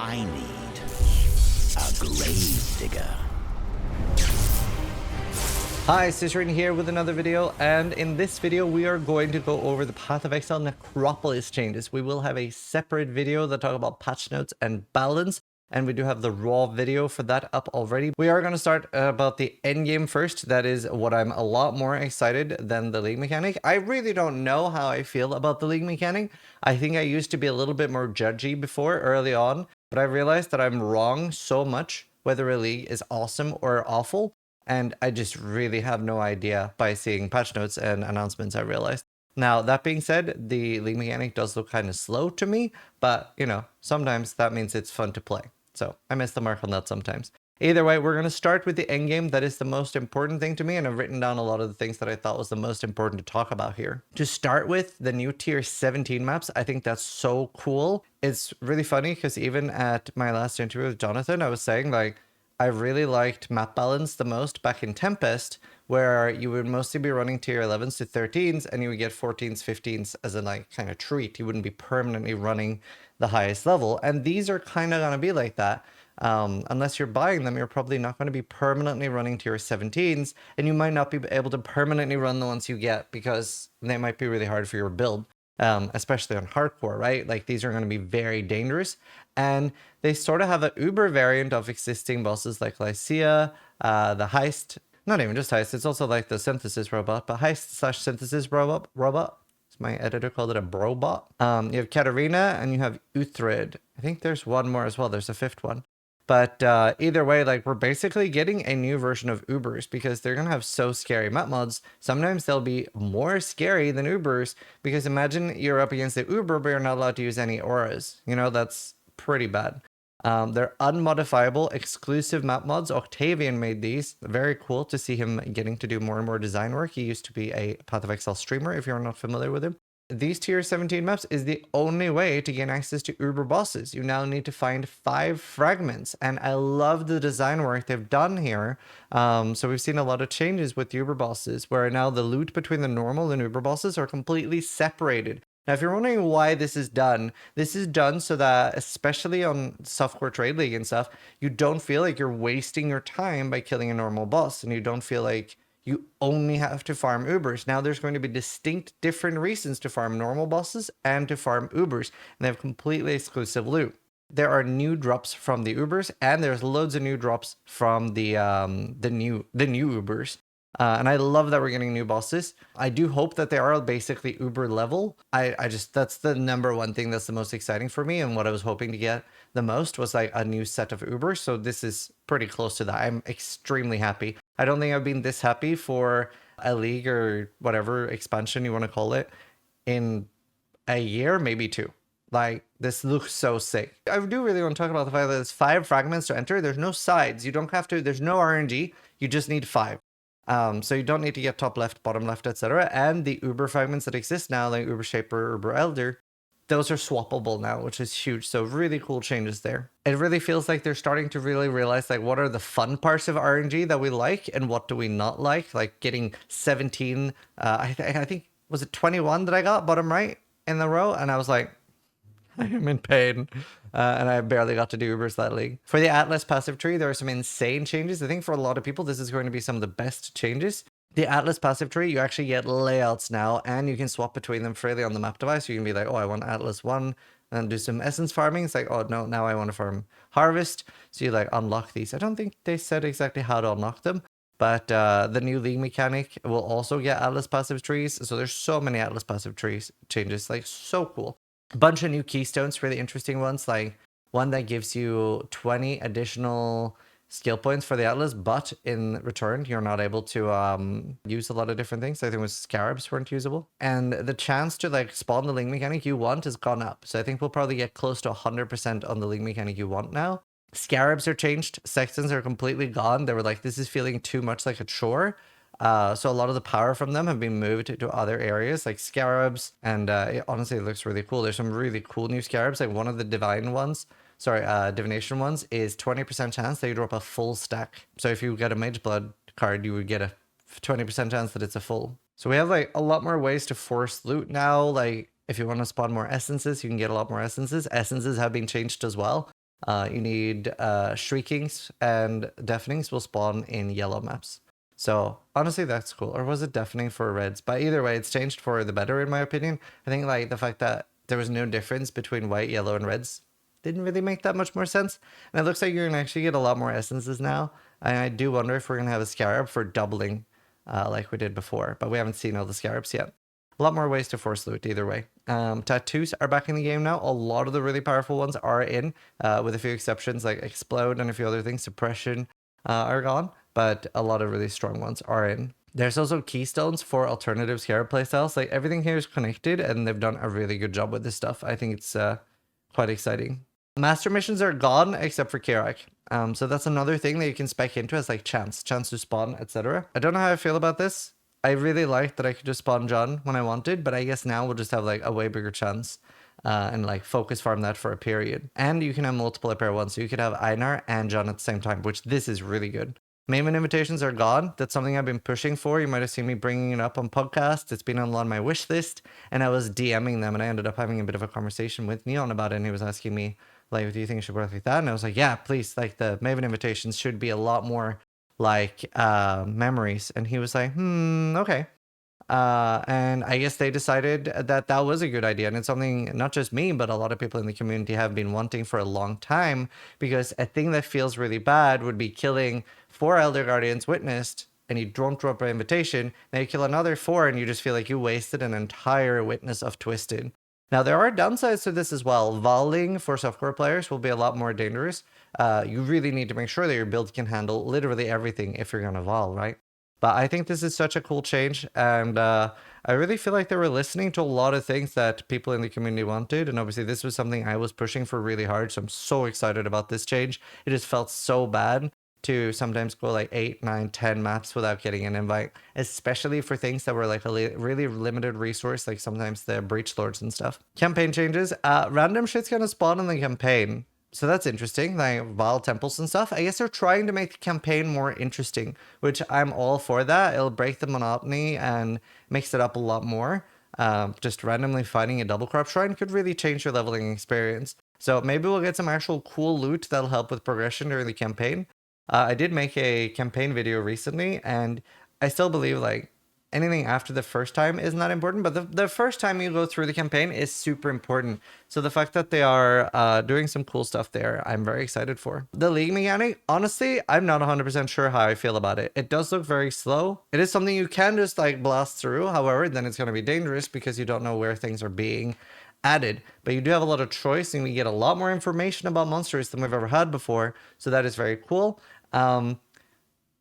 I need a grave digger. Hi, Zizaran here with another video, and in this video we are going to go over the Path of Exile Necropolis changes. We will have a separate video that talk about patch notes and balance, and we do have the raw video for that up already. We are going to start about the endgame first. That is what I'm a lot more excited than the league mechanic. I really don't know how I feel about the league mechanic. I think I used to be a little bit more judgy before, early on, but I realized that I'm wrong so much whether a league is awesome or awful. And I just really have no idea by seeing patch notes and announcements, I realized. Now, that being said, the league mechanic does look kind of slow to me, but, you know, sometimes that means it's fun to play. So I miss the mark on that sometimes. Either way, we're going to start with the endgame. That is the most important thing to me, and I've written down a lot of the things that I thought was the most important to talk about here. To start with, the new tier 17 maps, I think that's so cool. It's really funny because even at my last interview with Jonathan, I was saying, like, I really liked map balance the most back in Tempest, where you would mostly be running tier 11s to 13s, and you would get 14s, 15s as a like kind of treat. You wouldn't be permanently running the highest level, and these are kind of going to be like that. Unless you're buying them, you're probably not going to be permanently running tier 17s, and you might not be able to permanently run the ones you get because they might be really hard for your build. Especially on hardcore, right? Like, these are going to be very dangerous. And they sort of have an Uber variant of existing bosses like Lycia, the Heist, not even just Heist, it's also like the Synthesis robot, but Heist/Synthesis robot. My editor called it a brobot. You have Katarina and you have Uthred. I think there's one more as well. There's a fifth one. But either way, like, we're basically getting a new version of Ubers because they're going to have so scary map mods. Sometimes they'll be more scary than Ubers because imagine you're up against the Uber, but you're not allowed to use any auras. You know, that's pretty bad. They're unmodifiable, exclusive map mods. Octavian made these. Very cool to see him getting to do more and more design work. He used to be a Path of Exile streamer, if you're not familiar with him. These tier 17 maps is the only way to gain access to Uber bosses. You now need to find 5 fragments, and I love the design work they've done here. So we've seen a lot of changes with Uber bosses, where now the loot between the normal and Uber bosses are completely separated. Now, if you're wondering why this is done so that, especially on softcore trade league and stuff, you don't feel like you're wasting your time by killing a normal boss, and you don't feel like you only have to farm Ubers. Now there's going to be distinct different reasons to farm normal bosses and to farm Ubers, and they have completely exclusive loot. There are new drops from the Ubers, and there's loads of new drops from the new Ubers. And I love that we're getting new bosses. I do hope that they are basically Uber level. I just, that's the number one thing that's the most exciting for me, and what I was hoping to get the most was like a new set of Ubers. So this is pretty close to that. I'm extremely happy. I don't think I've been this happy for a league or whatever expansion you want to call it in a year, maybe 2. Like, this looks so sick. I do really want to talk about the fact that there's 5 fragments to enter. There's no sides. You don't have to, there's no RNG. You just need 5. So you don't need to get top left, bottom left, etc. And the Uber fragments that exist now, like Uber Shaper, Uber Elder, those are swappable now, which is huge. So really cool changes there. It really feels like they're starting to really realize, like, what are the fun parts of RNG that we like and what do we not like getting 17, I think, was it 21 that I got bottom right in the row? And I was like, I am in pain. And I barely got to do Ubers that league. For the Atlas passive tree, there are some insane changes. I think for a lot of people, this is going to be some of the best changes. The Atlas passive tree, you actually get layouts now, and you can swap between them freely on the map device. You can be like, oh, I want Atlas 1 and do some essence farming. It's like, oh, no, now I want to farm Harvest. So you like unlock these. I don't think they said exactly how to unlock them, but the new league mechanic will also get Atlas passive trees. So there's so many Atlas passive trees changes, like, so cool. A bunch of new keystones, really interesting ones, like one that gives you 20 additional skill points for the Atlas, but in return, you're not able to use a lot of different things. I think it was Scarabs weren't usable. And the chance to, like, spawn the link mechanic you want has gone up. So I think we'll probably get close to 100% on the link mechanic you want now. Scarabs are changed. Sextons are completely gone. They were like, this is feeling too much like a chore. So a lot of the power from them have been moved to other areas like Scarabs, and honestly, it looks really cool. There's some really cool new Scarabs. Like, one of the divination ones is 20% chance that you drop a full stack. So if you get a Mage Blood card, you would get a 20% chance that it's a full. So we have, like, a lot more ways to force loot now. Like, if you want to spawn more essences, you can get a lot more essences. Essences have been changed as well. You need shriekings and deafenings will spawn in yellow maps. So honestly, that's cool. Or was it deafening for reds? But either way, it's changed for the better in my opinion. I think like the fact that there was no difference between white, yellow, and reds didn't really make that much more sense. And it looks like you're gonna actually get a lot more essences now. And I do wonder if we're gonna have a scarab for doubling, like we did before. But we haven't seen all the scarabs yet. A lot more ways to force loot either way. Tattoos are back in the game now. A lot of the really powerful ones are in, with a few exceptions like Explode and a few other things. Suppression are gone, but a lot of really strong ones are in. There's also keystones for alternative Scarab playstyles. Like everything here is connected and they've done a really good job with this stuff. I think it's quite exciting. Master missions are gone except for Kirak. So that's another thing that you can spec into as like chance to spawn, etc. I don't know how I feel about this. I really liked that I could just spawn John when I wanted, but I guess now we'll just have like a way bigger chance and like focus farm that for a period. And you can have multiple pair ones, so you could have Einar and John at the same time, which this is really good. Maven invitations are gone. That's something I've been pushing for. You might have seen me bringing it up on podcasts. It's been on my wish list, and I was DMing them, and I ended up having a bit of a conversation with Neon about it, and he was asking me, like, do you think it should work like that? And I was like, yeah, please. Like, the Maven invitations should be a lot more like memories. And he was like, okay. And I guess they decided that that was a good idea. And it's something not just me, but a lot of people in the community have been wanting for a long time, because a thing that feels really bad would be killing 4 Elder Guardians witnessed and you don't drop an invitation. Now you kill another 4 and you just feel like you wasted an entire witness of Twisted. Now, there are downsides to this as well. Voling for softcore players will be a lot more dangerous. You really need to make sure that your build can handle literally everything if you're going to vol, right? But I think this is such a cool change, and I really feel like they were listening to a lot of things that people in the community wanted, and obviously this was something I was pushing for really hard, so I'm so excited about this change. It just felt so bad to sometimes go like 8, 9, 10 maps without getting an invite, especially for things that were like a really limited resource, like sometimes the breach lords and stuff. Campaign changes. Random shit's gonna spawn in the campaign. So that's interesting, like Val temples and stuff. I guess they're trying to make the campaign more interesting, which I'm all for that. It'll break the monotony and mix it up a lot more. Just randomly finding a double corrupt shrine could really change your leveling experience. So maybe we'll get some actual cool loot that'll help with progression during the campaign. I did make a campaign video recently, and I still believe like anything after the first time is not important, but the first time you go through the campaign is super important. So the fact that they are doing some cool stuff there, I'm very excited for. The league mechanic, honestly, I'm not 100% sure how I feel about it. It does look very slow. It is something you can just like blast through. However, then it's going to be dangerous because you don't know where things are being added, but you do have a lot of choice and we get a lot more information about monsters than we've ever had before. So that is very cool.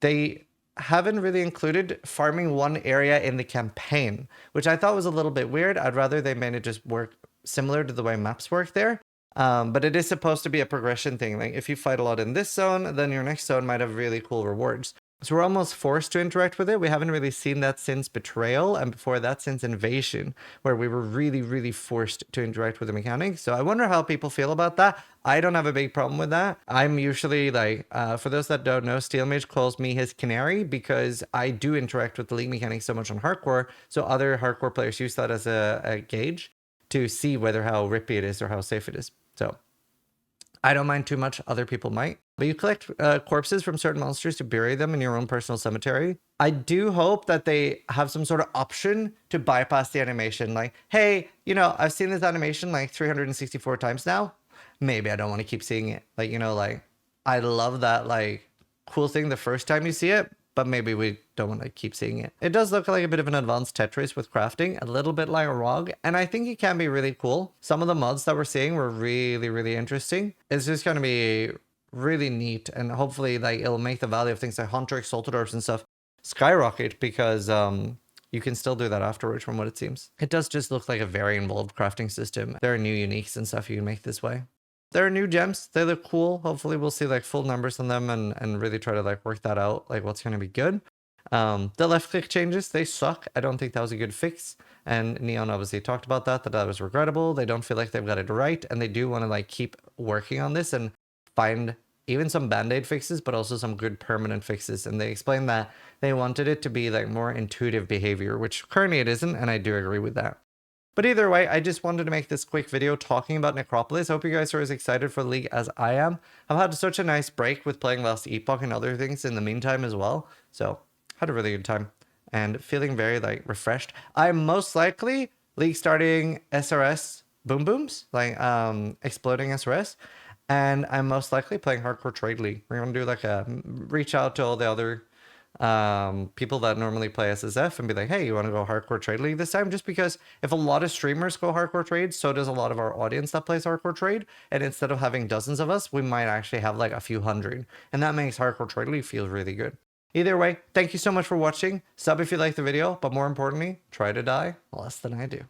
They haven't really included farming one area in the campaign, which I thought was a little bit weird. I'd rather they made it just work similar to the way maps work there. But it is supposed to be a progression thing. Like if you fight a lot in this zone, then your next zone might have really cool rewards. So we're almost forced to interact with it. We haven't really seen that since Betrayal, and before that since Invasion, where we were really forced to interact with the mechanics. So I wonder how people feel about that. I don't have a big problem with that. I'm usually like, for those that don't know, Steelmage calls me his canary because I do interact with the league mechanics so much on hardcore. So other hardcore players use that as a gauge to see whether how rippy it is or how safe it is. So I don't mind too much, other people might. But you collect corpses from certain monsters to bury them in your own personal cemetery. I do hope that they have some sort of option to bypass the animation. Like, hey, you know, I've seen this animation like 364 times now. Maybe I don't want to keep seeing it. Like, you know, like, I love that, like, cool thing the first time you see it, but maybe we don't want to keep seeing it. It does look like a bit of an advanced Tetris with crafting, a little bit like a ROG, and I think it can be really cool. Some of the mods that we're seeing were really interesting. It's just going to be really neat, and hopefully like it'll make the value of things like Hunter, Exalted Orbs and stuff skyrocket, because you can still do that afterwards from what it seems. It does just look like a very involved crafting system. There are new uniques and stuff you can make this way. There are new gems. They look cool. Hopefully we'll see like full numbers on them and really try to like work that out, like what's going to be good. The left click changes, they suck. I don't think that was a good fix. And Neon obviously talked about that was regrettable. They don't feel like they've got it right. And they do want to like keep working on this and find even some band-aid fixes, but also some good permanent fixes. And they explained that they wanted it to be like more intuitive behavior, which currently it isn't. And I do agree with that. But either way, I just wanted to make this quick video talking about Necropolis. I hope you guys are as excited for the league as I am. I've had such a nice break with playing Last Epoch and other things in the meantime as well. So, had a really good time and feeling very like refreshed. I'm most likely league starting SRS Boom Booms, like exploding SRS. And I'm most likely playing Hardcore Trade League. We're going to do like a reach out to all the other people that normally play SSF and be like, hey, you want to go Hardcore Trade League this time? Just because if a lot of streamers go Hardcore Trade, so does a lot of our audience that plays Hardcore Trade. And instead of having dozens of us, we might actually have like a few hundred. And that makes Hardcore Trade League feel really good. Either way, thank you so much for watching. Sub if you liked the video, but more importantly, try to die less than I do.